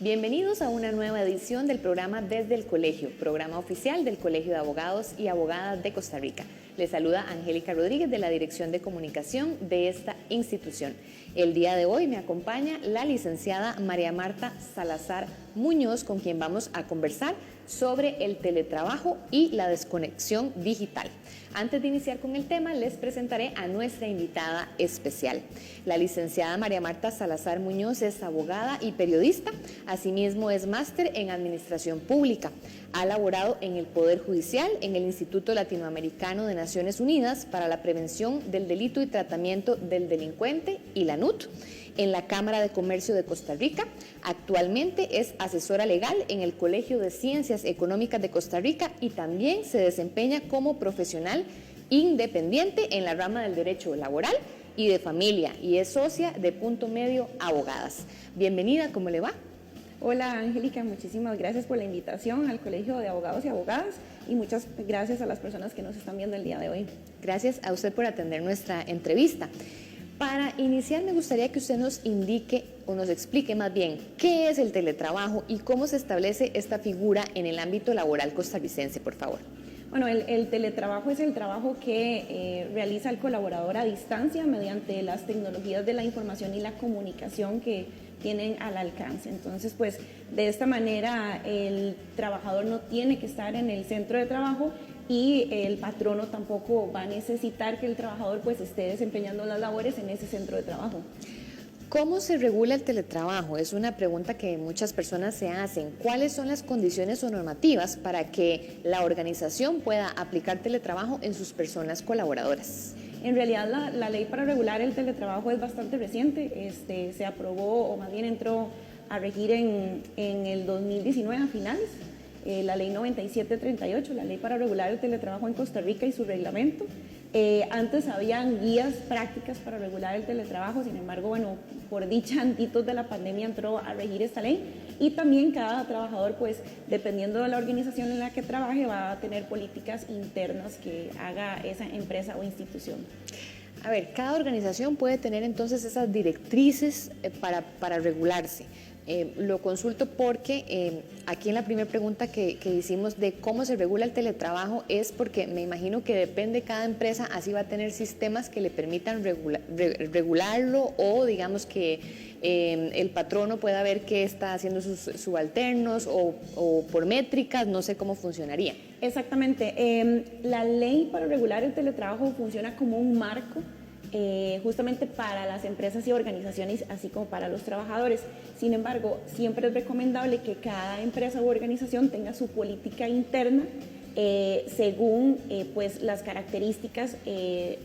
Bienvenidos a una nueva edición del programa Desde el Colegio, programa oficial del Colegio de Abogados y Abogadas de Costa Rica. Les saluda Angélica Rodríguez de la Dirección de Comunicación de esta institución. El día de hoy me acompaña la licenciada María Marta Salazar Muñoz, con quien vamos a conversar sobre el teletrabajo y la desconexión digital. Antes de iniciar con el tema, les presentaré a nuestra invitada especial. La licenciada María Marta Salazar Muñoz es abogada y periodista, asimismo es máster en Administración Pública. Ha laborado en el Poder Judicial, en el Instituto Latinoamericano de Naciones Unidas para la Prevención del Delito y Tratamiento del Delincuente y la NUT, en la Cámara de Comercio de Costa Rica. Actualmente es asesora legal en el Colegio de Ciencias Económicas de Costa Rica y también se desempeña como profesional independiente en la rama del derecho laboral y de familia y es socia de Punto Medio Abogadas. Bienvenida, ¿cómo le va? Hola Angélica, muchísimas gracias por la invitación al Colegio de Abogados y Abogadas y muchas gracias a las personas que nos están viendo el día de hoy. Gracias a usted por atender nuestra entrevista. Para iniciar, me gustaría que usted nos indique o nos explique más bien qué es el teletrabajo y cómo se establece esta figura en el ámbito laboral costarricense, por favor. Bueno, el teletrabajo es el trabajo que realiza el colaborador a distancia mediante las tecnologías de la información y la comunicación que tienen al alcance. Entonces, pues, de esta manera el trabajador no tiene que estar en el centro de trabajo y el patrono tampoco va a necesitar que el trabajador pues esté desempeñando las labores en ese centro de trabajo. ¿Cómo se regula el teletrabajo? Es una pregunta que muchas personas se hacen. ¿Cuáles son las condiciones o normativas para que la organización pueda aplicar teletrabajo en sus personas colaboradoras? En realidad la ley para regular el teletrabajo es bastante reciente, se aprobó o más bien entró a regir en el 2019 a finales. La ley 9738, la ley para regular el teletrabajo en Costa Rica y su reglamento. Antes habían guías prácticas para regular el teletrabajo, sin embargo, bueno, por dicha, antitos de la pandemia entró a regir esta ley y también cada trabajador, pues, dependiendo de la organización en la que trabaje, va a tener políticas internas que haga esa empresa o institución. A ver, cada organización puede tener entonces esas directrices para regularse. Lo consulto porque aquí en la primera pregunta que hicimos de cómo se regula el teletrabajo es porque me imagino que depende de cada empresa, así va a tener sistemas que le permitan regularlo o digamos que el patrono pueda ver qué está haciendo sus subalternos o por métricas, no sé cómo funcionaría. Exactamente, la ley para regular el teletrabajo funciona como un marco justamente para las empresas y organizaciones, así como para los trabajadores. Sin embargo, siempre es recomendable que cada empresa u organización tenga su política interna según pues, las características que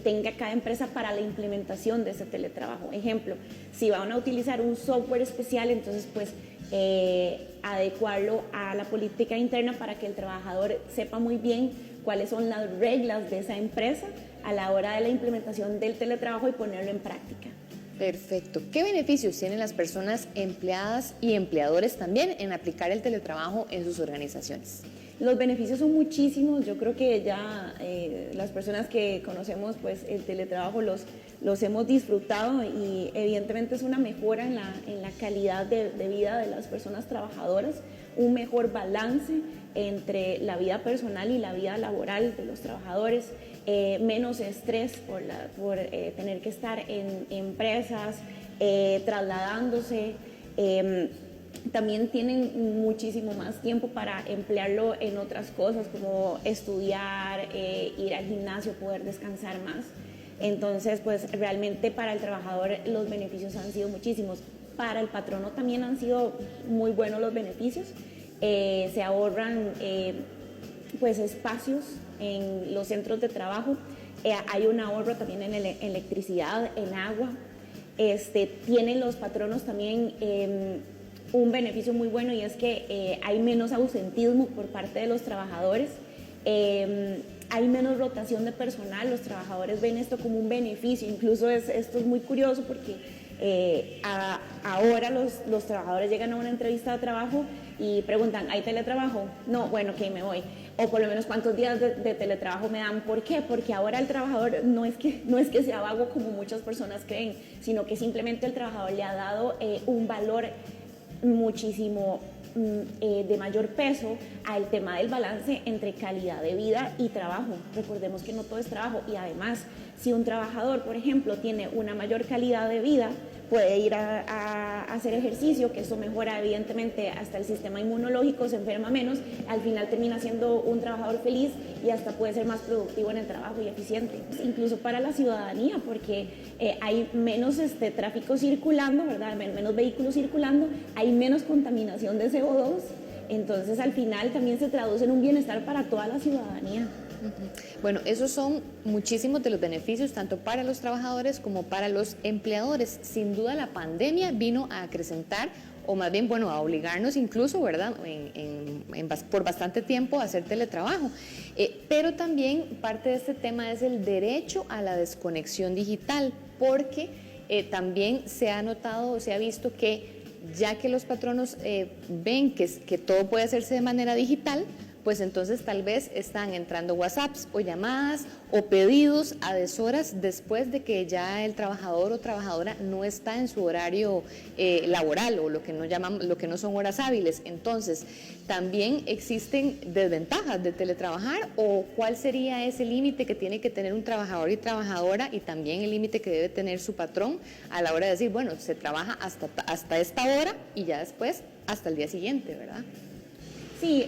tenga cada empresa para la implementación de ese teletrabajo. Ejemplo, si van a utilizar un software especial, entonces pues adecuarlo a la política interna para que el trabajador sepa muy bien cuáles son las reglas de esa empresa a la hora de la implementación del teletrabajo y ponerlo en práctica. Perfecto. ¿Qué beneficios tienen las personas empleadas y empleadores también en aplicar el teletrabajo en sus organizaciones? Los beneficios son muchísimos. Yo creo que ya las personas que conocemos pues, el teletrabajo los hemos disfrutado y evidentemente es una mejora en la calidad de vida de las personas trabajadoras, un mejor balance entre la vida personal y la vida laboral de los trabajadores, menos estrés por tener que estar en empresas, trasladándose. También tienen muchísimo más tiempo para emplearlo en otras cosas como estudiar, ir al gimnasio, poder descansar más. Entonces, pues realmente para el trabajador los beneficios han sido muchísimos. Para el patrono también han sido muy buenos los beneficios. Se ahorran pues espacios en los centros de trabajo. Hay un ahorro también en electricidad, en agua. Tienen los patronos también un beneficio muy bueno y es que hay menos ausentismo por parte de los trabajadores, hay menos rotación de personal, los trabajadores ven esto como un beneficio, incluso esto es muy curioso porque ahora los trabajadores llegan a una entrevista de trabajo y preguntan, ¿hay teletrabajo? No, bueno, ok, me voy. O por lo menos cuántos días de teletrabajo me dan. ¿Por qué? Porque ahora el trabajador no es que sea vago como muchas personas creen, sino que simplemente el trabajador le ha dado un valor muchísimo de mayor peso al tema del balance entre calidad de vida y trabajo. Recordemos que no todo es trabajo, y además, si un trabajador, por ejemplo, tiene una mayor calidad de vida, puede ir a hacer ejercicio, que eso mejora evidentemente hasta el sistema inmunológico, se enferma menos, al final termina siendo un trabajador feliz y hasta puede ser más productivo en el trabajo y eficiente, incluso para la ciudadanía, porque hay menos tráfico circulando, ¿verdad? Menos vehículos circulando, hay menos contaminación de CO2, entonces al final también se traduce en un bienestar para toda la ciudadanía. Bueno, esos son muchísimos de los beneficios, tanto para los trabajadores como para los empleadores. Sin duda la pandemia vino a acrecentar, o más bien, bueno, a obligarnos incluso, ¿verdad?, por bastante tiempo a hacer teletrabajo. Pero también parte de este tema es el derecho a la desconexión digital, porque también se ha notado, se ha visto que ya que los patronos ven que todo puede hacerse de manera digital, pues entonces tal vez están entrando WhatsApps o llamadas o pedidos a deshoras después de que ya el trabajador o trabajadora no está en su horario laboral, o lo que no son horas hábiles. Entonces, ¿también existen desventajas de teletrabajar, o cuál sería ese límite que tiene que tener un trabajador y trabajadora, y también el límite que debe tener su patrón a la hora de decir, bueno, se trabaja hasta esta hora y ya después hasta el día siguiente, ¿verdad? Sí,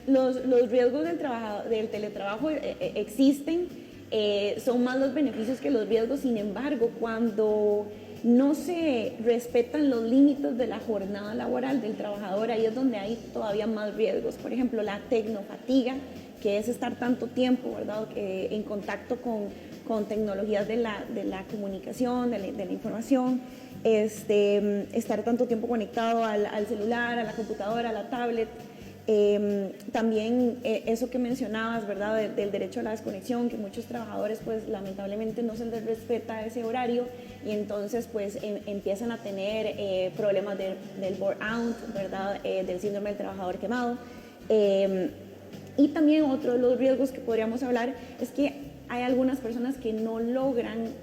los riesgos del teletrabajo existen, son más los beneficios que los riesgos. Sin embargo, cuando no se respetan los límites de la jornada laboral del trabajador, ahí es donde hay todavía más riesgos. Por ejemplo, la tecnofatiga, que es estar tanto tiempo, ¿verdad?, en contacto con tecnologías de la comunicación, de la información, estar tanto tiempo conectado al celular, a la computadora, a la tablet. También eso que mencionabas, ¿verdad?, del derecho a la desconexión, que muchos trabajadores pues lamentablemente no se les respeta ese horario, y entonces pues empiezan a tener problemas del burnout, ¿verdad?, del síndrome del trabajador quemado. Y también otro de los riesgos que podríamos hablar es que hay algunas personas que no logran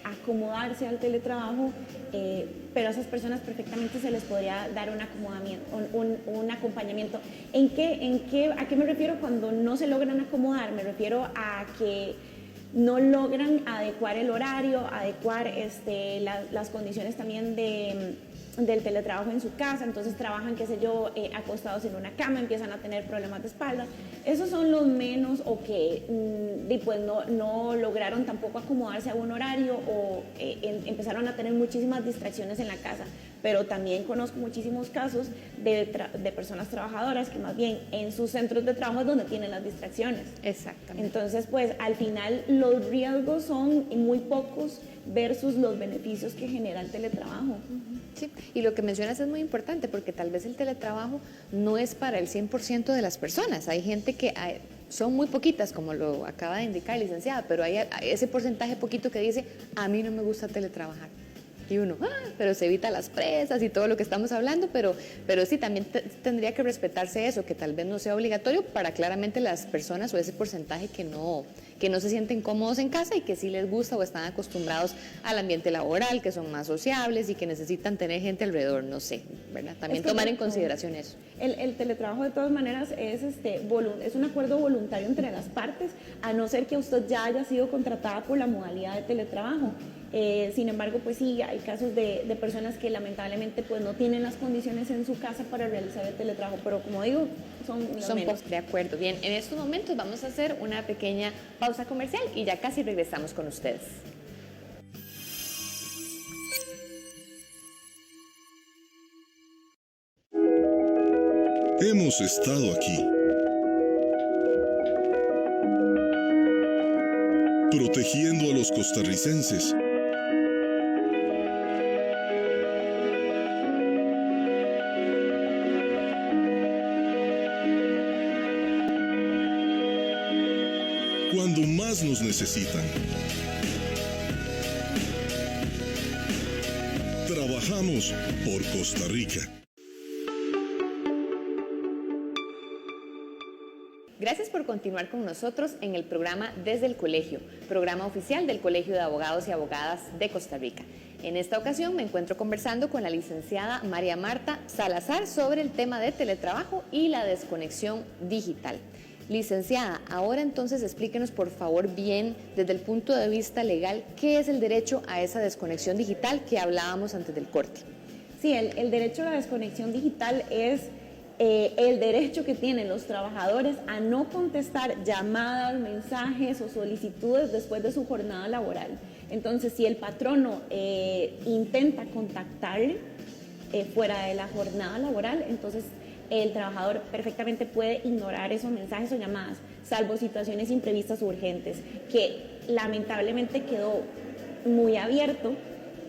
acomodarse al teletrabajo, pero a esas personas perfectamente se les podría dar un acomodamiento, un acompañamiento. ¿A qué me refiero cuando no se logran acomodar? Me refiero a que no logran adecuar el horario, adecuar las condiciones también del teletrabajo en su casa, entonces trabajan, qué sé yo, acostados en una cama, empiezan a tener problemas de espalda. Esos son los menos, o que pues no lograron tampoco acomodarse a un horario, o empezaron a tener muchísimas distracciones en la casa. Pero también conozco muchísimos casos de personas trabajadoras que más bien en sus centros de trabajo es donde tienen las distracciones. Exactamente. Entonces, pues al final los riesgos son muy pocos versus los beneficios que genera el teletrabajo. Sí, y lo que mencionas es muy importante, porque tal vez el teletrabajo no es para el 100% de las personas. Hay gente que son muy poquitas, como lo acaba de indicar, licenciada, pero hay ese porcentaje poquito que dice, a mí no me gusta teletrabajar. Y uno, pero se evita las presas y todo lo que estamos hablando, pero sí, también tendría que respetarse eso, que tal vez no sea obligatorio para claramente las personas, o ese porcentaje que no se sienten cómodos en casa y que sí les gusta o están acostumbrados al ambiente laboral, que son más sociables y que necesitan tener gente alrededor, no sé, ¿verdad? También tomar en consideración eso. El teletrabajo de todas maneras es un acuerdo voluntario entre las partes, a no ser que usted ya haya sido contratada por la modalidad de teletrabajo. Sin embargo, pues sí, hay casos de personas que lamentablemente pues no tienen las condiciones en su casa para realizar el teletrabajo, pero como digo, son menos. De acuerdo. Bien, en estos momentos vamos a hacer una pequeña pausa comercial y ya casi regresamos con ustedes. Hemos estado aquí, protegiendo a los costarricenses, cuando más nos necesitan. Trabajamos por Costa Rica. Gracias por continuar con nosotros en el programa Desde el Colegio, programa oficial del Colegio de Abogados y Abogadas de Costa Rica. En esta ocasión me encuentro conversando con la licenciada María Marta Salazar sobre el tema de teletrabajo y la desconexión digital. Licenciada, ahora entonces explíquenos por favor bien, desde el punto de vista legal, ¿qué es el derecho a esa desconexión digital que hablábamos antes del corte? Sí, el derecho a la desconexión digital es el derecho que tienen los trabajadores a no contestar llamadas, mensajes o solicitudes después de su jornada laboral. Entonces, si el patrono intenta contactarle fuera de la jornada laboral, entonces el trabajador perfectamente puede ignorar esos mensajes o llamadas, salvo situaciones imprevistas o urgentes, que lamentablemente quedó muy abierto,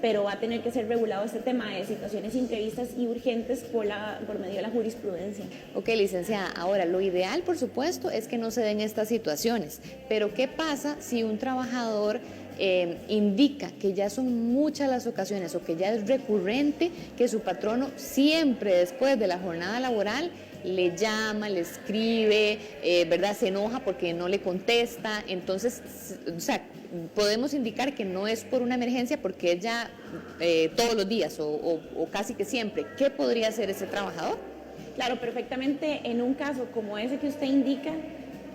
pero va a tener que ser regulado este tema de situaciones imprevistas y urgentes por medio de la jurisprudencia. Ok, licenciada, ahora lo ideal, por supuesto, es que no se den estas situaciones, pero ¿qué pasa si un trabajador indica que ya son muchas las ocasiones o que ya es recurrente que su patrono siempre después de la jornada laboral le llama, le escribe, ¿verdad? Se enoja porque no le contesta? Entonces, o sea, podemos indicar que no es por una emergencia porque es ya todos los días o casi que siempre. ¿Qué podría hacer ese trabajador? Claro, perfectamente en un caso como ese que usted indica,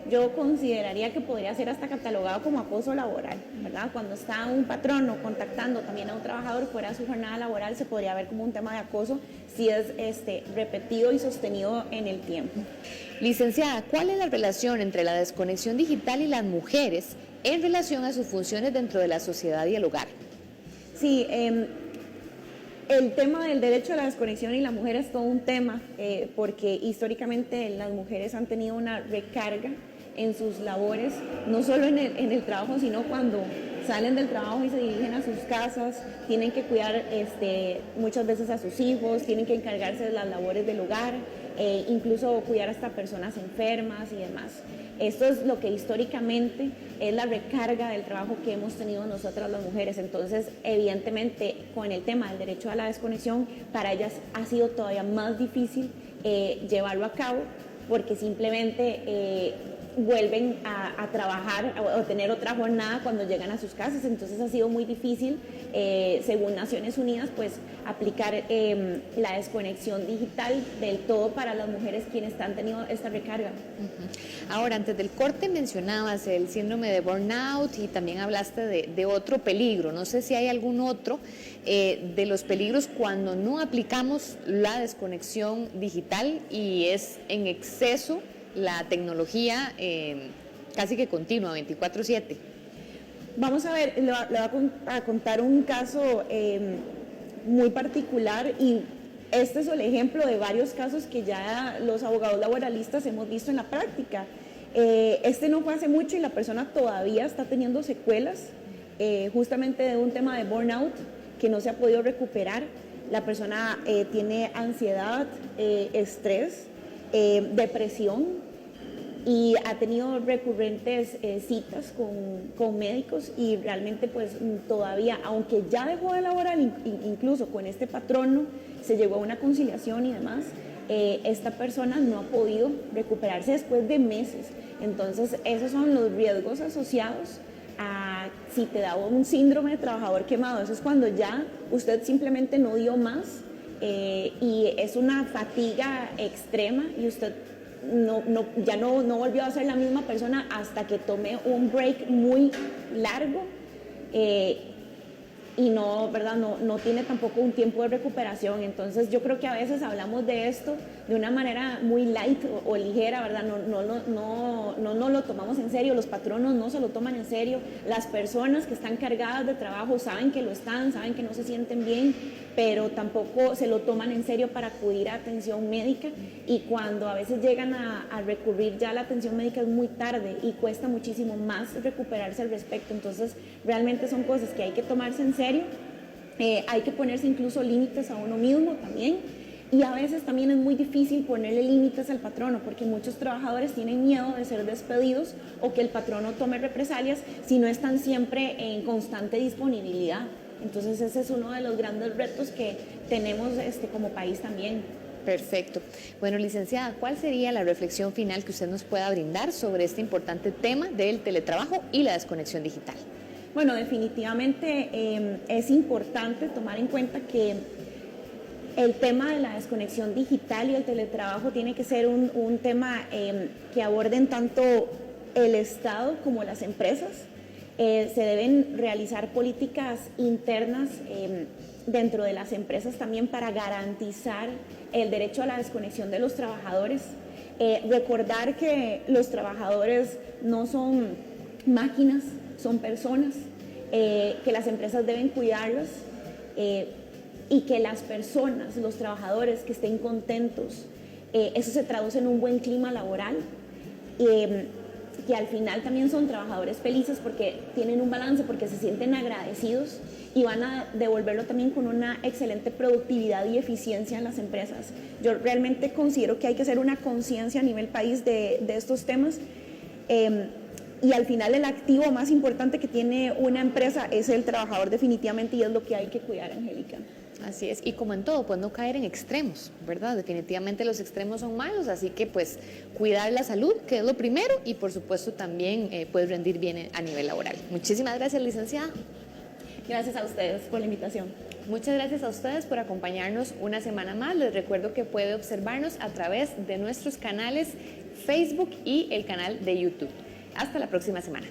yo consideraría que podría ser hasta catalogado como acoso laboral, ¿verdad? Cuando está un patrono contactando también a un trabajador fuera de su jornada laboral, se podría ver como un tema de acoso si es repetido y sostenido en el tiempo. Licenciada, ¿cuál es la relación entre la desconexión digital y las mujeres en relación a sus funciones dentro de la sociedad y el hogar? Sí, el tema del derecho a la desconexión y la mujer es todo un tema porque históricamente las mujeres han tenido una recarga en sus labores, no solo en el trabajo, sino cuando salen del trabajo y se dirigen a sus casas, tienen que cuidar muchas veces a sus hijos, tienen que encargarse de las labores del hogar, incluso cuidar hasta personas enfermas y demás. Esto es lo que históricamente es la recarga del trabajo que hemos tenido nosotras las mujeres. Entonces, evidentemente, con el tema del derecho a la desconexión, para ellas ha sido todavía más difícil llevarlo a cabo porque simplemente vuelven a trabajar o tener otra jornada cuando llegan a sus casas. Entonces ha sido muy difícil, según Naciones Unidas, pues aplicar la desconexión digital del todo para las mujeres quienes han tenido esta recarga. Ahora, antes del corte mencionabas el síndrome de burnout y también hablaste de otro peligro. No sé si hay algún otro de los peligros cuando no aplicamos la desconexión digital y es en exceso la tecnología casi que continua, 24/7. Vamos a ver, le voy a contar un caso muy particular y este es el ejemplo de varios casos que ya los abogados laboralistas hemos visto en la práctica. Este no fue hace mucho y la persona todavía está teniendo secuelas justamente de un tema de burnout que no se ha podido recuperar. La persona tiene ansiedad, estrés, depresión y ha tenido recurrentes citas con médicos y realmente pues todavía, aunque ya dejó de laborar, incluso con este patrono se llegó a una conciliación y demás, esta persona no ha podido recuperarse después de meses. Entonces esos son los riesgos asociados a si te da un síndrome de trabajador quemado. Eso es cuando ya usted simplemente no dio más y es una fatiga extrema y usted ya no volvió a ser la misma persona hasta que tomé un break muy largo y no, ¿verdad? No tiene tampoco un tiempo de recuperación. Entonces yo creo que a veces hablamos de esto de una manera muy light o ligera, ¿verdad? No lo tomamos en serio, los patronos no se lo toman en serio, las personas que están cargadas de trabajo saben que lo están, saben que no se sienten bien, pero tampoco se lo toman en serio para acudir a atención médica y cuando a veces llegan a recurrir ya a la atención médica es muy tarde y cuesta muchísimo más recuperarse al respecto. Entonces realmente son cosas que hay que tomarse en serio, hay que ponerse incluso límites a uno mismo también. Y a veces también es muy difícil ponerle límites al patrono porque muchos trabajadores tienen miedo de ser despedidos o que el patrono tome represalias si no están siempre en constante disponibilidad. Entonces ese es uno de los grandes retos que tenemos como país también. Perfecto. Bueno, licenciada, ¿cuál sería la reflexión final que usted nos pueda brindar sobre este importante tema del teletrabajo y la desconexión digital? Bueno, definitivamente es importante tomar en cuenta que el tema de la desconexión digital y el teletrabajo tiene que ser un tema que aborden tanto el Estado como las empresas. Se deben realizar políticas internas dentro de las empresas también para garantizar el derecho a la desconexión de los trabajadores. Recordar que los trabajadores no son máquinas, son personas, que las empresas deben cuidarlas y que las personas, los trabajadores que estén contentos, eso se traduce en un buen clima laboral. Que al final también son trabajadores felices porque tienen un balance, porque se sienten agradecidos y van a devolverlo también con una excelente productividad y eficiencia en las empresas. Yo realmente considero que hay que hacer una conciencia a nivel país de estos temas y al final el activo más importante que tiene una empresa es el trabajador definitivamente y es lo que hay que cuidar, Angélica. Así es, y como en todo, pues no caer en extremos, ¿verdad? Definitivamente los extremos son malos, así que pues cuidar la salud, que es lo primero, y por supuesto también puedes rendir bien a nivel laboral. Muchísimas gracias, licenciada. Gracias a ustedes por la invitación. Muchas gracias a ustedes por acompañarnos una semana más. Les recuerdo que puede observarnos a través de nuestros canales Facebook y el canal de YouTube. Hasta la próxima semana.